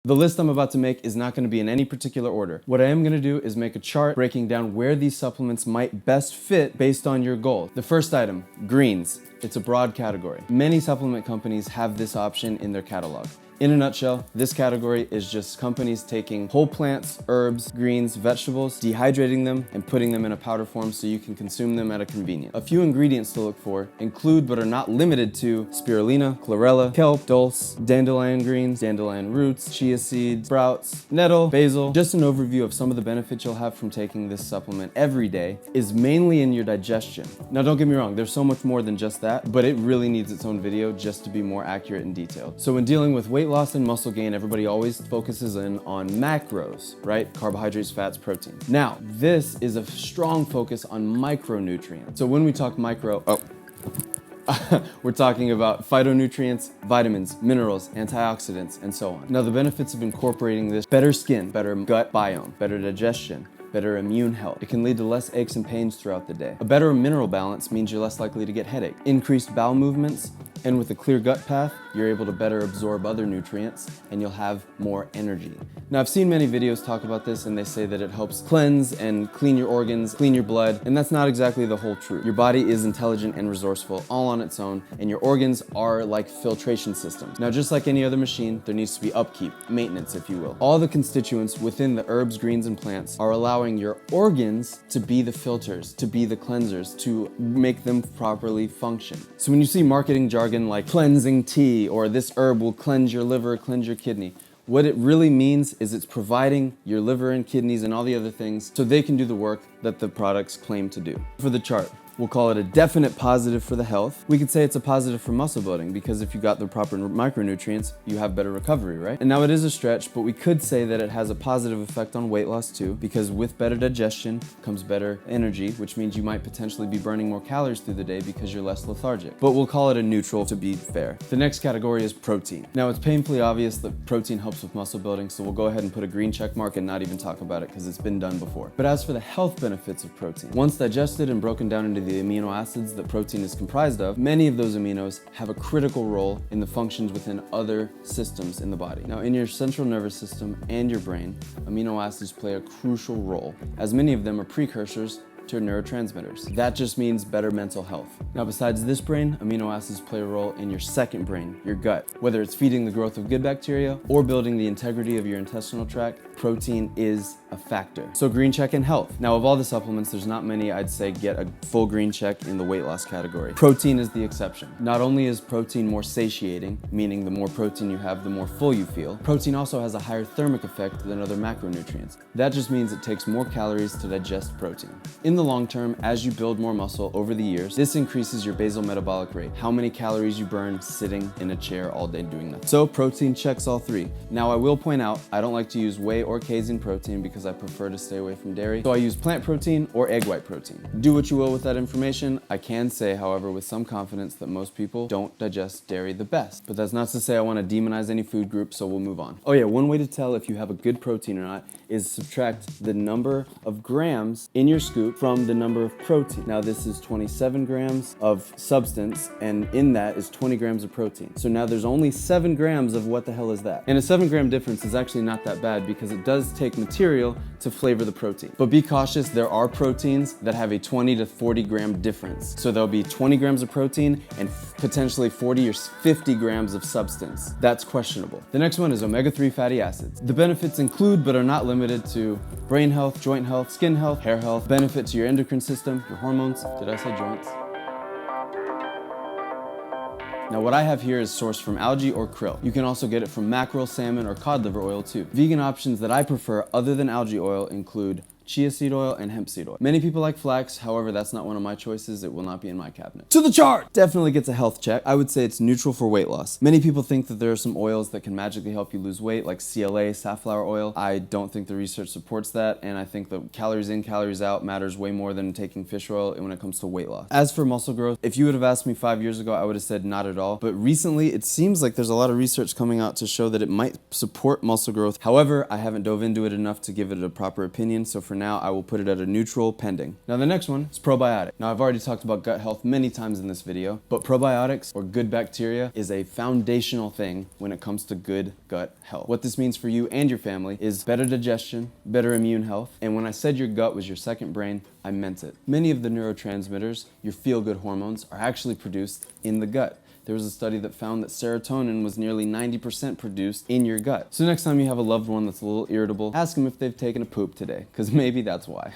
The list I'm about to make is not going to be in any particular order. What I am going to do is make a chart breaking down where these supplements might best fit based on your goal. The first item, greens. It's a broad category. Many supplement companies have this option in their catalog. In a nutshell, this category is just companies taking whole plants, herbs, greens, vegetables, dehydrating them, and putting them in a powder form so you can consume them at a convenience. A few ingredients to look for include but are not limited to spirulina, chlorella, kelp, dulse, dandelion greens, dandelion roots, chia seeds, sprouts, nettle, basil. Just an overview of some of the benefits you'll have from taking this supplement every day is mainly in your digestion. Now don't get me wrong, there's so much more than just that, but it really needs its own video just to be more accurate and detailed. So when dealing with weight loss and muscle gain, everybody always focuses in on macros, right? Carbohydrates, fats, protein. Now, this is a strong focus on micronutrients. So when we talk micro, we're talking about phytonutrients, vitamins, minerals, antioxidants, and so on. Now, the benefits of incorporating this: better skin, better gut biome, better digestion, better immune health. It can lead to less aches and pains throughout the day. A better mineral balance means you're less likely to get headache. Increased bowel movements, and with a clear gut path, you're able to better absorb other nutrients and you'll have more energy. Now, I've seen many videos talk about this and they say that it helps cleanse and clean your organs, clean your blood, and that's not exactly the whole truth. Your body is intelligent and resourceful all on its own, and your organs are like filtration systems. Now, just like any other machine, there needs to be upkeep, maintenance, if you will. All the constituents within the herbs, greens, and plants are allowing your organs to be the filters, to be the cleansers, to make them properly function. So when you see marketing jargon like cleansing tea or this herb will cleanse your liver, cleanse your kidney, what it really means is it's providing your liver and kidneys and all the other things so they can do the work that the products claim to do. For the chart, we'll call it a definite positive for the health. We could say it's a positive for muscle building because if you got the proper micronutrients, you have better recovery, right? And now it is a stretch, but we could say that it has a positive effect on weight loss too, because with better digestion comes better energy, which means you might potentially be burning more calories through the day because you're less lethargic. But we'll call it a neutral to be fair. The next category is protein. Now, it's painfully obvious that protein helps with muscle building, so we'll go ahead and put a green check mark and not even talk about it because it's been done before. But as for the health benefits of protein, once digested and broken down into the amino acids that protein is comprised of, many of those aminos have a critical role in the functions within other systems in the body. Now, in your central nervous system and your brain, amino acids play a crucial role, as many of them are precursors to neurotransmitters. That just means better mental health. Now, besides this brain, amino acids play a role in your second brain, your gut. Whether it's feeding the growth of good bacteria or building the integrity of your intestinal tract, protein is a factor. So green check in health. Now, of all the supplements, there's not many I'd say get a full green check in the weight loss category. Protein is the exception. Not only is protein more satiating, meaning the more protein you have, the more full you feel, protein also has a higher thermic effect than other macronutrients. That just means it takes more calories to digest protein. In the long term, as you build more muscle over the years, this increases your basal metabolic rate, how many calories you burn sitting in a chair all day doing nothing. So protein checks all three. Now, I will point out, I don't like to use whey or casein protein because I prefer to stay away from dairy. So I use plant protein or egg white protein. Do what you will with that information. I can say, however, with some confidence that most people don't digest dairy the best. But that's not to say I want to demonize any food group, so we'll move on. Oh yeah, one way to tell if you have a good protein or not is subtract the number of grams in your scoop from the number of protein. Now, this is 27 grams of substance, and in that is 20 grams of protein. So now there's only 7 grams of what the hell is that? And a 7-gram difference is actually not that bad because it does take material to flavor the protein. But be cautious, there are proteins that have a 20 to 40 gram difference. So there'll be 20 grams of protein and potentially 40 or 50 grams of substance. That's questionable. The next one is omega-3 fatty acids. The benefits include, but are not limited to, brain health, joint health, skin health, hair health, benefit to your endocrine system, your hormones. Did I say joints? Now, what I have here is sourced from algae or krill. You can also get it from mackerel, salmon, or cod liver oil too. Vegan options that I prefer other than algae oil include chia seed oil and hemp seed oil. Many people like flax, however, that's not one of my choices. It will not be in my cabinet. To the chart! Definitely gets a health check. I would say it's neutral for weight loss. Many people think that there are some oils that can magically help you lose weight, like CLA, safflower oil. I don't think the research supports that, and I think the calories in, calories out matters way more than taking fish oil when it comes to weight loss. As for muscle growth, if you would have asked me 5 years ago, I would have said not at all. But recently, it seems like there's a lot of research coming out to show that it might support muscle growth. However, I haven't dove into it enough to give it a proper opinion, so for now, I will put it at a neutral pending. Now the next one is probiotic. Now I've already talked about gut health many times in this video, but probiotics, or good bacteria, is a foundational thing when it comes to good gut health. What this means for you and your family is better digestion, better immune health, and when I said your gut was your second brain, I meant it. Many of the neurotransmitters, your feel-good hormones, are actually produced in the gut. There was a study that found that serotonin was nearly 90% produced in your gut. So next time you have a loved one that's a little irritable, ask them if they've taken a poop today, because maybe that's why.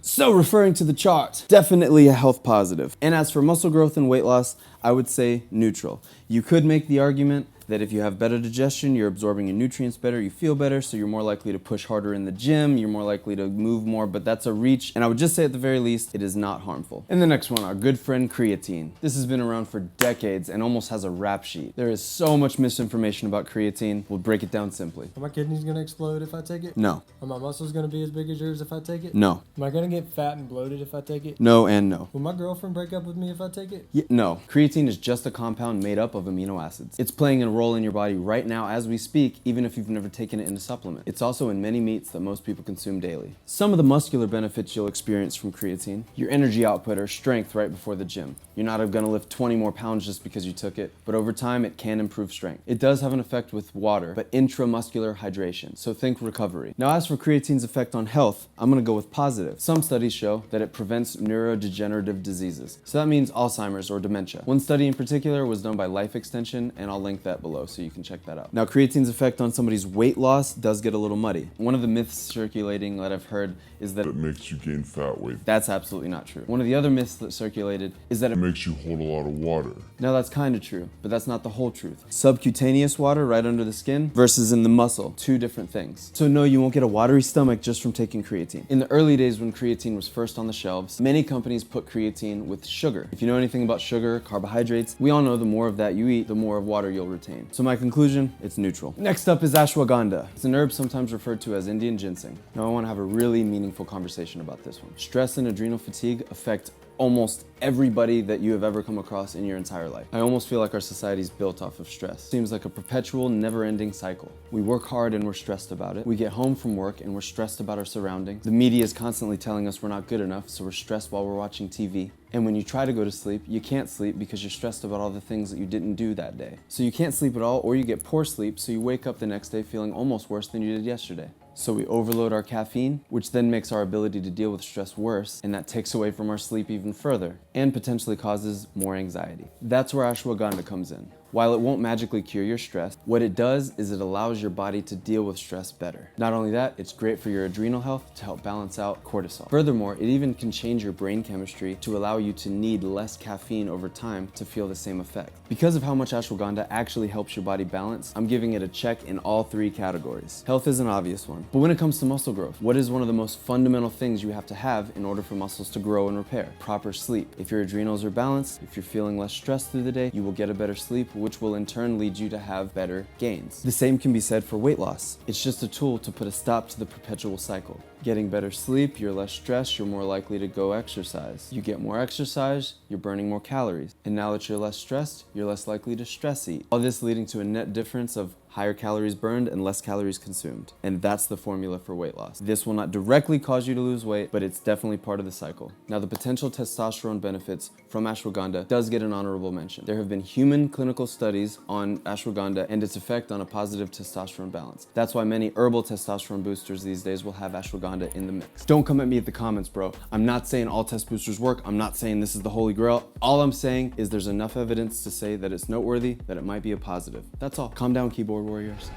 So referring to the chart, definitely a health positive. And as for muscle growth and weight loss, I would say neutral. You could make the argument that if you have better digestion, you're absorbing your nutrients better, you feel better, so you're more likely to push harder in the gym, you're more likely to move more, but that's a reach. And I would just say at the very least, it is not harmful. And the next one, our good friend creatine. This has been around for decades and almost has a rap sheet. There is so much misinformation about creatine. We'll break it down simply. Are my kidneys gonna explode if I take it? No. Are my muscles gonna be as big as yours if I take it? No. Am I gonna get fat and bloated if I take it? No and no. Will my girlfriend break up with me if I take it? No. Creatine is just a compound made up of amino acids. It's playing a role in your body right now as we speak, even if you've never taken it in a supplement. It's also in many meats that most people consume daily. Some of the muscular benefits you'll experience from creatine: your energy output or strength right before the gym. You're not gonna lift 20 more pounds just because you took it, but over time it can improve strength. It does have an effect with water, but intramuscular hydration, so think recovery. Now as for creatine's effect on health, I'm gonna go with positive. Some studies show that it prevents neurodegenerative diseases. So that means Alzheimer's or dementia. One study in particular was done by Life Extension, and I'll link that below so you can check that out. Now creatine's effect on somebody's weight loss does get a little muddy. One of the myths circulating that I've heard is that it makes you gain fat weight. That's absolutely not true. One of the other myths that circulated is that It makes you hold a lot of water. Now that's kind of true, but that's not the whole truth. Subcutaneous water right under the skin versus in the muscle, two different things. So no, you won't get a watery stomach just from taking creatine. In the early days when creatine was first on the shelves, many companies put creatine with sugar. If you know anything about sugar, carbohydrates, we all know the more of that you eat, the more of water you'll retain. So my conclusion, it's neutral. Next up is ashwagandha. It's an herb sometimes referred to as Indian ginseng. Now I want to have a really meaningful conversation about this one. Stress and adrenal fatigue affect almost everybody that you have ever come across in your entire life. I almost feel like our society is built off of stress. It seems like a perpetual, never-ending cycle. We work hard and we're stressed about it. We get home from work and we're stressed about our surroundings. The media is constantly telling us we're not good enough, so we're stressed while we're watching TV. And when you try to go to sleep, you can't sleep because you're stressed about all the things that you didn't do that day. So you can't sleep at all, or you get poor sleep, so you wake up the next day feeling almost worse than you did yesterday. So we overload our caffeine, which then makes our ability to deal with stress worse, and that takes away from our sleep even further, and potentially causes more anxiety. That's where ashwagandha comes in. While it won't magically cure your stress, what it does is it allows your body to deal with stress better. Not only that, it's great for your adrenal health to help balance out cortisol. Furthermore, it even can change your brain chemistry to allow you to need less caffeine over time to feel the same effect. Because of how much ashwagandha actually helps your body balance, I'm giving it a check in all three categories. Health is an obvious one, but when it comes to muscle growth, what is one of the most fundamental things you have to have in order for muscles to grow and repair? Proper sleep. If your adrenals are balanced, if you're feeling less stressed through the day, you will get a better sleep, which will in turn lead you to have better gains. The same can be said for weight loss. It's just a tool to put a stop to the perpetual cycle. Getting better sleep, you're less stressed, you're more likely to go exercise. You get more exercise, you're burning more calories. And now that you're less stressed, you're less likely to stress eat. All this leading to a net difference of higher calories burned and less calories consumed. And that's the formula for weight loss. This will not directly cause you to lose weight, but it's definitely part of the cycle. Now, the potential testosterone benefits from ashwagandha does get an honorable mention. There have been human clinical studies on ashwagandha and its effect on a positive testosterone balance. That's why many herbal testosterone boosters these days will have ashwagandha in the mix. Don't come at me at the comments, bro. I'm not saying all test boosters work. I'm not saying this is the holy grail. All I'm saying is there's enough evidence to say that it's noteworthy, that it might be a positive. That's all. Calm down, keyboard warriors.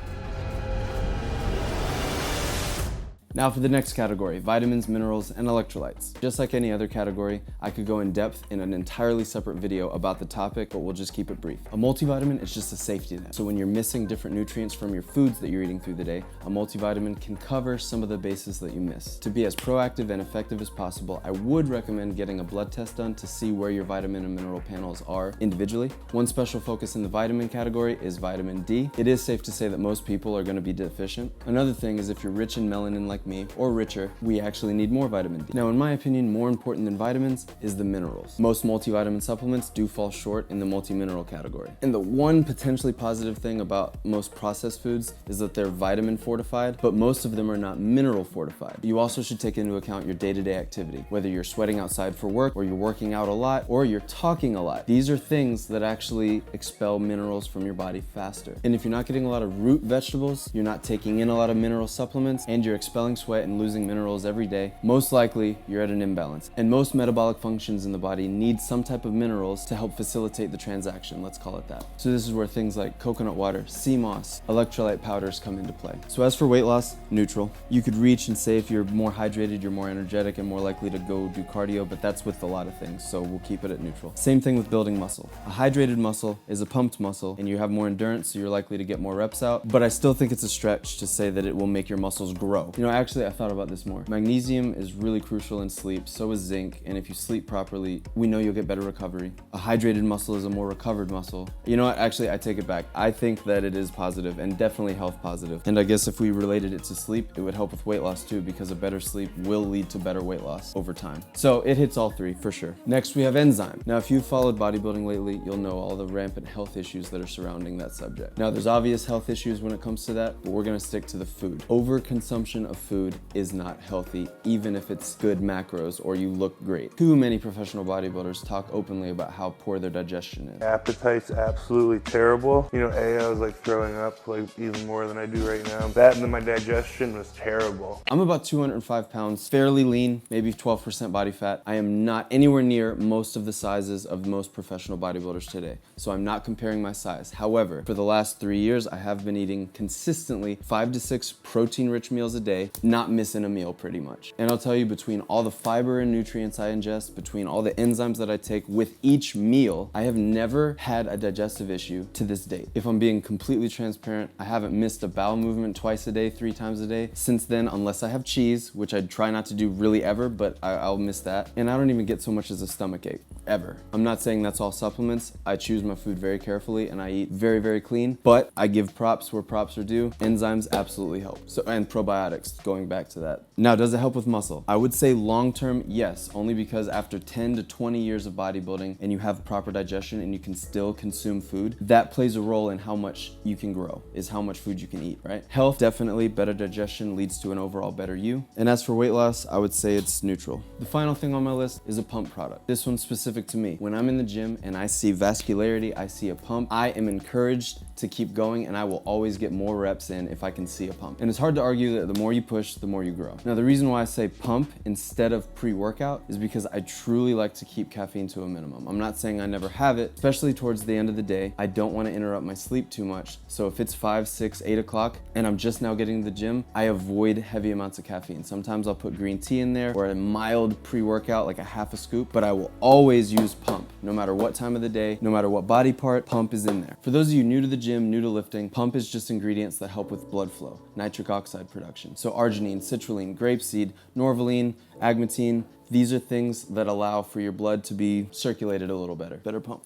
Now for the next category, vitamins, minerals, and electrolytes. Just like any other category, I could go in depth in an entirely separate video about the topic, but we'll just keep it brief. A multivitamin is just a safety net. So when you're missing different nutrients from your foods that you're eating through the day, a multivitamin can cover some of the bases that you miss. To be as proactive and effective as possible, I would recommend getting a blood test done to see where your vitamin and mineral panels are individually. One special focus in the vitamin category is vitamin D. It is safe to say that most people are going to be deficient. Another thing is if you're rich in melanin like like me, or richer, we actually need more vitamin D. Now, in my opinion, more important than vitamins is the minerals. Most multivitamin supplements do fall short in the multi-mineral category. And the one potentially positive thing about most processed foods is that they're vitamin fortified, but most of them are not mineral fortified. You also should take into account your day-to-day activity, whether you're sweating outside for work, or you're working out a lot, or you're talking a lot. These are things that actually expel minerals from your body faster. And if you're not getting a lot of root vegetables, you're not taking in a lot of mineral supplements, and you're expelling sweat and losing minerals every day, most likely you're at an imbalance. And most metabolic functions in the body need some type of minerals to help facilitate the transaction, let's call it that. So this is where things like coconut water, sea moss, electrolyte powders come into play. So as for weight loss, neutral. You could reach and say if you're more hydrated, you're more energetic and more likely to go do cardio, but that's with a lot of things, so we'll keep it at neutral. Same thing with building muscle. A hydrated muscle is a pumped muscle, and you have more endurance, so you're likely to get more reps out, but I still think it's a stretch to say that it will make your muscles grow. You know, actually, I thought about this more. Magnesium is really crucial in sleep, so is zinc, and if you sleep properly, we know you'll get better recovery. A hydrated muscle is a more recovered muscle. You know what, actually, I take it back. I think that it is positive, and definitely health positive. And I guess if we related it to sleep, it would help with weight loss too, because a better sleep will lead to better weight loss over time. So it hits all three for sure. Next, we have enzyme. Now, if you've followed bodybuilding lately, you'll know all the rampant health issues that are surrounding that subject. Now, there's obvious health issues when it comes to that, but we're gonna stick to the food. Overconsumption of food is not healthy, even if it's good macros or you look great. Too many professional bodybuilders talk openly about how poor their digestion is. Appetite's absolutely terrible. You know, I was like throwing up like even more than I do right now. That and then my digestion was terrible. I'm about 205 pounds, fairly lean, maybe 12% body fat. I am not anywhere near most of the sizes of most professional bodybuilders today, so I'm not comparing my size. However, for the last 3 years, I have been eating consistently 5 to 6 protein-rich meals a day, not missing a meal pretty much. And I'll tell you, between all the fiber and nutrients I ingest, between all the enzymes that I take with each meal, I have never had a digestive issue to this date. If I'm being completely transparent, I haven't missed a bowel movement twice a day, 3 times a day since then, unless I have cheese, which I try not to do really ever, but I'll miss that. And I don't even get so much as a stomach ache, ever. I'm not saying that's all supplements. I choose my food very carefully and I eat very, very clean, but I give props where props are due. Enzymes absolutely help. So, and probiotics, going back to that. Now, does it help with muscle? I would say long-term, yes, only because after 10 to 20 years of bodybuilding and you have proper digestion and you can still consume food, that plays a role in how much you can grow, is how much food you can eat, right? Health, definitely, better digestion leads to an overall better you. And as for weight loss, I would say it's neutral. The final thing on my list is a pump product. This one's specific to me. When I'm in the gym and I see vascularity, I see a pump, I am encouraged to keep going, and I will always get more reps in if I can see a pump. And it's hard to argue that the more you push, the more you grow. Now, the reason why I say pump instead of pre-workout is because I truly like to keep caffeine to a minimum. I'm not saying I never have it, especially towards the end of the day. I don't want to interrupt my sleep too much. So if it's 5, 6, 8 o'clock and I'm just now getting to the gym, I avoid heavy amounts of caffeine. Sometimes I'll put green tea in there or a mild pre-workout, like a half a scoop, but I will always use pump. No matter what time of the day, no matter what body part, pump is in there. For those of you new to the gym, new to lifting, pump is just ingredients that help with blood flow, nitric oxide production. So arginine, citrulline, grapeseed, norvaline, agmatine, these are things that allow for your blood to be circulated a little better. Better pump.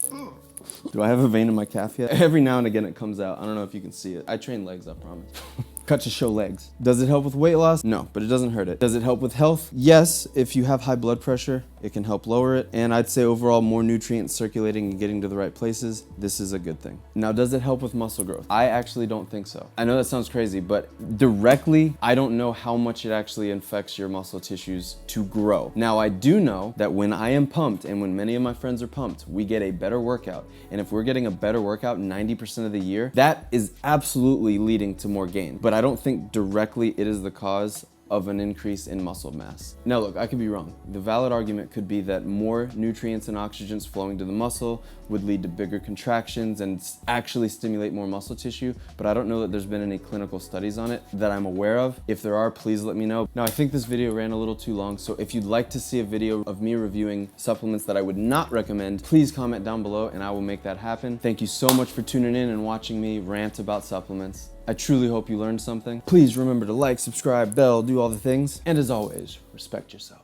Do I have a vein in my calf yet? Every now and again it comes out. I don't know if you can see it. I train legs, I promise. Cut to show legs. Does it help with weight loss? No, but it doesn't hurt it. Does it help with health? Yes, if you have high blood pressure, it can help lower it. And I'd say overall, more nutrients circulating and getting to the right places, this is a good thing. Now, does it help with muscle growth? I actually don't think so. I know that sounds crazy, but directly, I don't know how much it actually affects your muscle tissues to grow. Now, I do know that when I am pumped and when many of my friends are pumped, we get a better workout. And if we're getting a better workout 90% of the year, that is absolutely leading to more gain. But I don't think directly it is the cause of an increase in muscle mass. Now look, I could be wrong. The valid argument could be that more nutrients and oxygens flowing to the muscle would lead to bigger contractions and actually stimulate more muscle tissue, but I don't know that there's been any clinical studies on it that I'm aware of. If there are, please let me know. Now, I think this video ran a little too long, so if you'd like to see a video of me reviewing supplements that I would not recommend, please comment down below and I will make that happen. Thank you so much for tuning in and watching me rant about supplements. I truly hope you learned something. Please remember to like, subscribe, bell, do all the things. And as always, respect yourself.